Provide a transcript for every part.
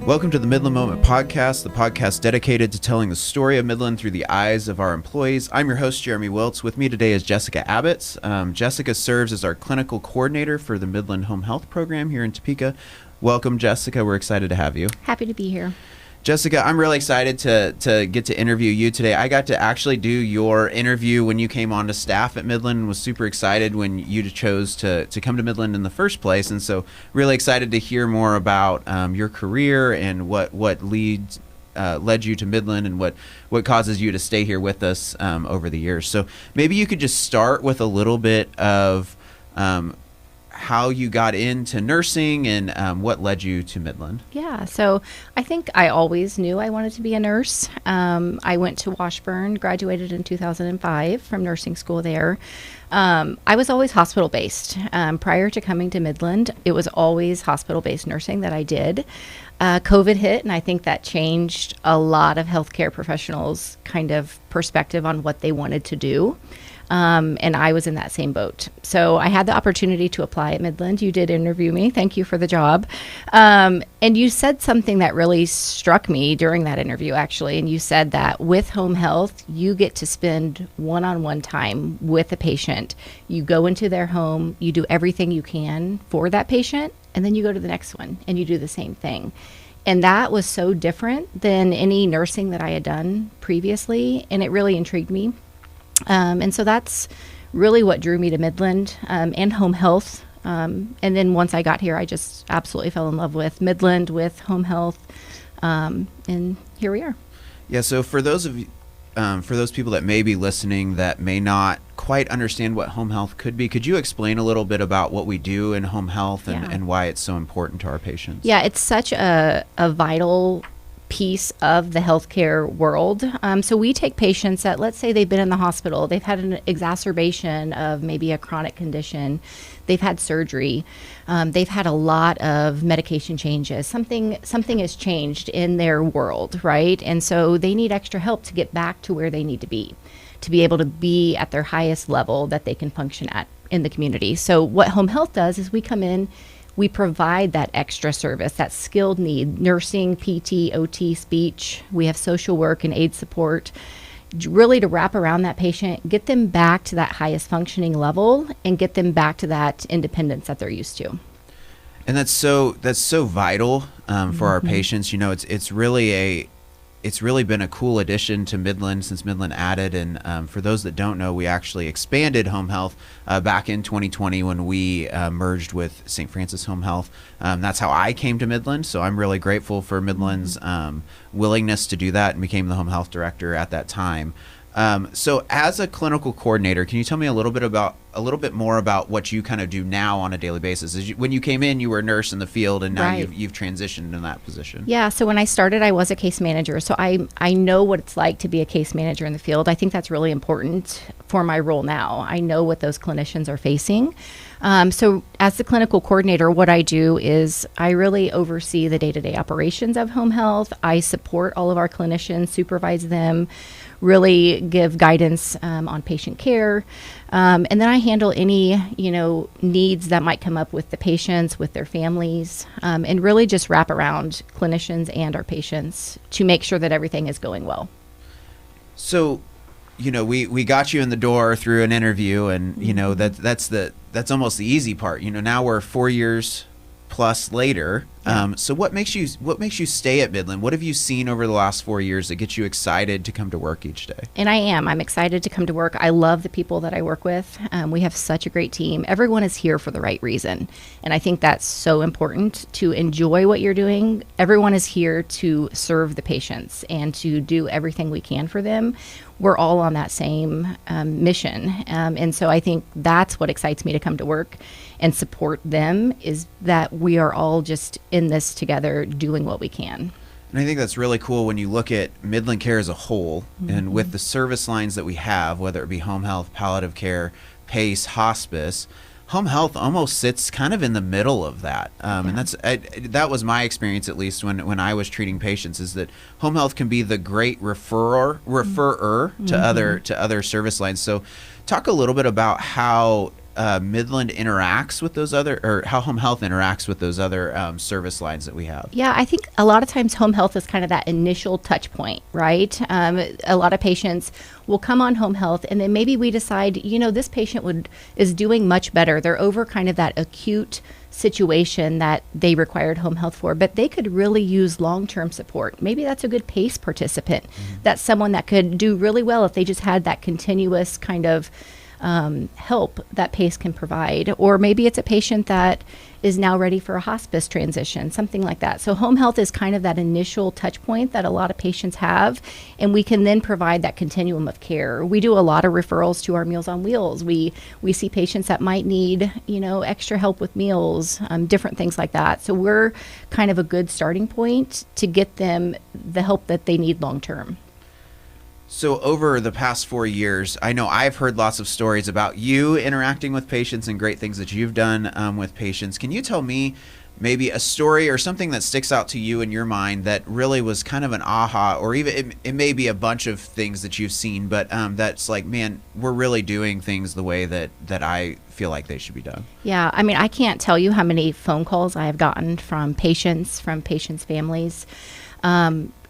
Welcome to the Midland Moment Podcast, the podcast dedicated to telling the story of Midland through the eyes of our employees. I'm your host, Jeremy Wiltz. With me today is Jessica Abitz. Jessica serves as our clinical coordinator for the Midland Home Health Program here in Topeka. Welcome, Jessica. We're excited to have you. Happy to be here. Jessica, I'm really excited to get to interview you today. I got to actually do your interview when you came on to staff at Midland and was super excited when you chose to come to Midland in the first place. And so really excited to hear more about your career and what led you to Midland and what causes you to stay here with us over the years. So maybe you could just start with a little bit of how you got into nursing and what led you to Midland. Yeah, so I think I always knew I wanted to be a nurse. I went to Washburn, graduated in 2005 from nursing school there. I was always hospital-based. Prior to coming to Midland, it was always hospital-based nursing that I did. COVID hit, and I think that changed a lot of healthcare professionals' kind of perspective on what they wanted to do. And I was in that same boat. So I had the opportunity to apply at Midland. You did interview me. Thank you for the job. And you said something that really struck me during that interview, actually. And you said that with home health, you get to spend one-on-one time with a patient. You go into their home, you do everything you can for that patient, and then you go to the next one and you do the same thing. And that was so different than any nursing that I had done previously. And it really intrigued me. And so that's really what drew me to Midland and home health. And then once I got here, I just absolutely fell in love with Midland, with home health, and here we are. Yeah. So for those people that may be listening that may not quite understand what home health could be, could you explain a little bit about what we do in home health and why it's so important to our patients? Yeah, it's such a vital piece of the healthcare world. So we take patients that, let's say they've been in the hospital, they've had an exacerbation of maybe a chronic condition, they've had surgery, they've had a lot of medication changes, something has changed in their world, right? And so they need extra help to get back to where they need to be able to be at their highest level that they can function at in the community. So what home health does is we come in, we provide that extra service, that skilled need, nursing, PT, OT, speech. We have social work and aid support, really to wrap around that patient, get them back to that highest functioning level and get them back to that independence that they're used to. And that's so vital for our patients. You know, it's really been a cool addition to Midland since Midland added. And for those that don't know, we actually expanded home health back in 2020 when we merged with St. Francis Home Health. That's how I came to Midland. So I'm really grateful for Midland's willingness to do that and became the home health director at that time. So as a clinical coordinator, can you tell me a little bit more about what you kind of do now on a daily basis? When you came in, you were a nurse in the field, and now Right. you've transitioned in that position. Yeah, so when I started, I was a case manager. So I know what it's like to be a case manager in the field. I think that's really important for my role now. I know what those clinicians are facing. So as the clinical coordinator, what I do is I really oversee the day-to-day operations of home health. I support all of our clinicians, supervise them, really give guidance on patient care. And then I handle any, needs that might come up with the patients, with their families, and really just wrap around clinicians and our patients to make sure that everything is going well. So, we got you in the door through an interview, and that's almost the easy part. Now we're 4 years plus later. So what makes you stay at Midland? What have you seen over the last 4 years that gets you excited to come to work each day? And I'm excited to come to work. I love the people that I work with. We have such a great team. Everyone is here for the right reason. And I think that's so important to enjoy what you're doing. Everyone is here to serve the patients and to do everything we can for them. We're all on that same mission. And so I think that's what excites me to come to work and support them, is that we are all just in this together doing what we can. And I think that's really cool when you look at Midland Care as a whole, and with the service lines that we have, whether it be home health, palliative care, PACE, hospice, home health almost sits kind of in the middle of that. And that was my experience, at least when I was treating patients, is that home health can be the great referrer to other service lines. So talk a little bit about how Midland interacts with those other, or how home health interacts with those other service lines that we have? Yeah, I think a lot of times home health is kind of that initial touch point, right? A lot of patients will come on home health, and then maybe we decide, this patient is doing much better. They're over kind of that acute situation that they required home health for, but they could really use long-term support. Maybe that's a good PACE participant. That's someone that could do really well if they just had that continuous kind of help that PACE can provide. Or maybe it's a patient that is now ready for a hospice transition, something like that. So home health is kind of that initial touch point that a lot of patients have, and we can then provide that continuum of care. We do a lot of referrals to our Meals on Wheels. We see patients that might need, extra help with meals, different things like that. So we're kind of a good starting point to get them the help that they need long term. So over the past 4 years, I know I've heard lots of stories about you interacting with patients and great things that you've done with patients. Can you tell me maybe a story or something that sticks out to you in your mind that really was kind of an aha, or even it may be a bunch of things that you've seen, but that's like, man, we're really doing things the way that I feel like they should be done? Yeah, I mean, I can't tell you how many phone calls I have gotten from patients' families.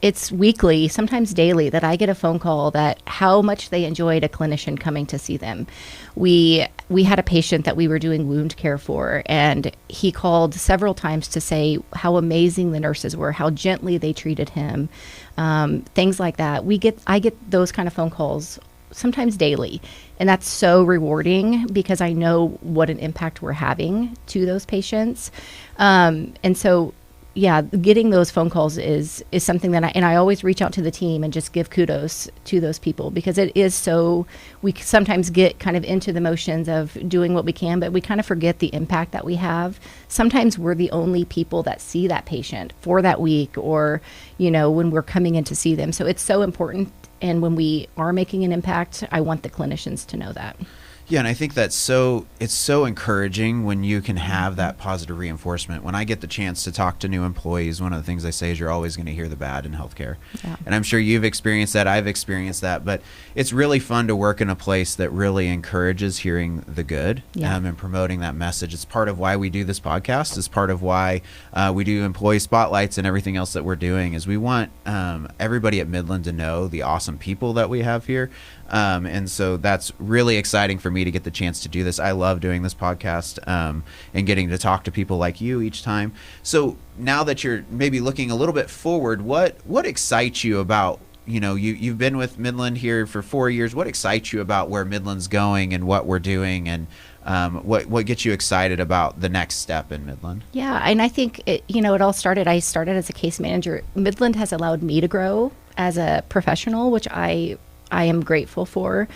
It's weekly, sometimes daily, that I get a phone call that how much they enjoyed a clinician coming to see them. We had a patient that we were doing wound care for, and he called several times to say how amazing the nurses were, how gently they treated him, things like that. I get those kind of phone calls sometimes daily, and that's so rewarding because I know what an impact we're having to those patients. And so yeah, getting those phone calls is something that I always reach out to the team and just give kudos to those people, because it is so, we sometimes get kind of into the motions of doing what we can, but we kind of forget the impact that we have. Sometimes we're the only people that see that patient for that week, or, when we're coming in to see them. So it's so important. And when we are making an impact, I want the clinicians to know that. Yeah, and I think it's so encouraging when you can have that positive reinforcement. When I get the chance to talk to new employees, one of the things I say is you're always going to hear the bad in healthcare. Yeah. And I'm sure you've experienced that, I've experienced that, but it's really fun to work in a place that really encourages hearing the good. Yeah. And promoting that message. It's part of why we do this podcast. It's part of why we do employee spotlights and everything else that we're doing, is we want everybody at Midland to know the awesome people that we have here. And so that's really exciting for me to get the chance to do this. I love doing this podcast and getting to talk to people like you each time. So now that you're maybe looking a little bit forward, what excites you about, you've been with Midland here for 4 years. What excites you about where Midland's going and what we're doing, and what gets you excited about the next step in Midland? Yeah, and I think it all started, I started as a case manager. Midland has allowed me to grow as a professional, which I am grateful for.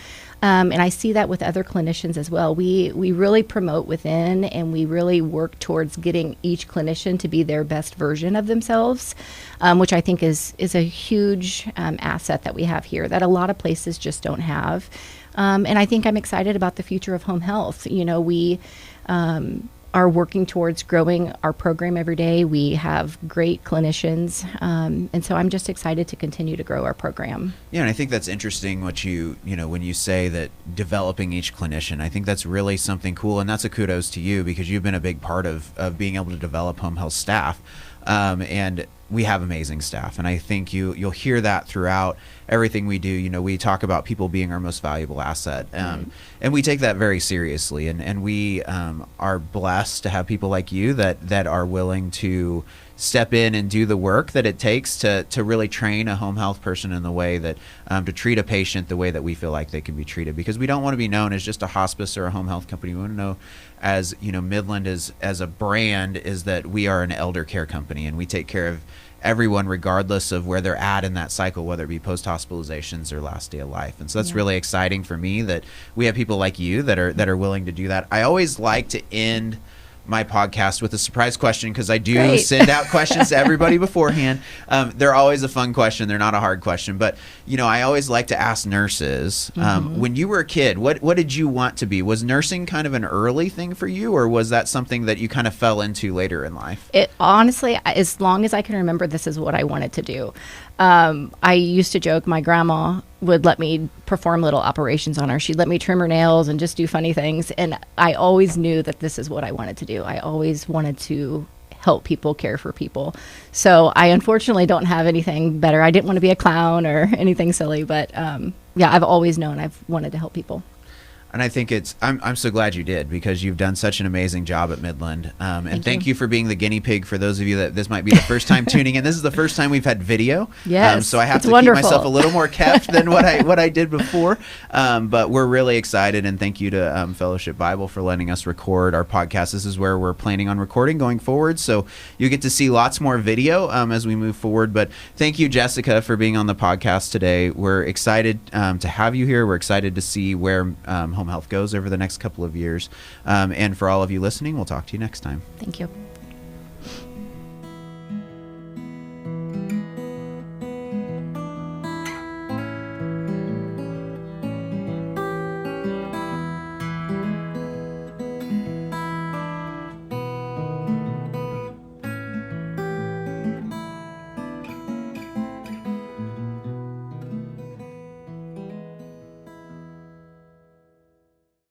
And I see that with other clinicians as well. We really promote within, and we really work towards getting each clinician to be their best version of themselves, which I think is a huge asset that we have here that a lot of places just don't have. And I think I'm excited about the future of home health. We are working towards growing our program every day. We have great clinicians, and so I'm just excited to continue to grow our program. Yeah, and I think that's interesting what when you say that developing each clinician, I think that's really something cool, and that's a kudos to you, because you've been a big part of being able to develop home health staff, and we have amazing staff, and I think you'll hear that throughout everything we do. We talk about people being our most valuable asset, and we take that very seriously, and we are blessed to have people like you that are willing to step in and do the work that it takes to really train a home health person in the way that to treat a patient the way that we feel like they can be treated, because we don't want to be known as just a hospice or a home health company. We want to know as Midland as a brand is that we are an elder care company, and we take care of everyone regardless of where they're at in that cycle, whether it be post-hospitalizations or last day of life. And so that's really exciting for me that we have people like you that are willing to do that. I always like to end my podcast with a surprise question, because I do send out questions to everybody beforehand. They're always a fun question. They're not a hard question. But, I always like to ask nurses, when you were a kid, what did you want to be? Was nursing kind of an early thing for you, or was that something that you kind of fell into later in life? It honestly, as long as I can remember, this is what I wanted to do. I used to joke, my grandma would let me perform little operations on her. She'd let me trim her nails and just do funny things. And I always knew that this is what I wanted to do. I always wanted to help people, care for people. So I unfortunately don't have anything better. I didn't want to be a clown or anything silly, but yeah, I've always known I've wanted to help people. And I think I'm so glad you did, because you've done such an amazing job at Midland. And thank you for being the guinea pig for those of you that this might be the first time tuning in. This is the first time we've had video. Yes, so I have to wonderful. keep myself a little more kept than what I did before. But we're really excited, and thank you to Fellowship Bible for letting us record our podcast. This is where we're planning on recording going forward. So you get to see lots more video as we move forward. But thank you, Jessica, for being on the podcast today. We're excited to have you here. We're excited to see where home health goes over the next couple of years. And for all of you listening, we'll talk to you next time. Thank you.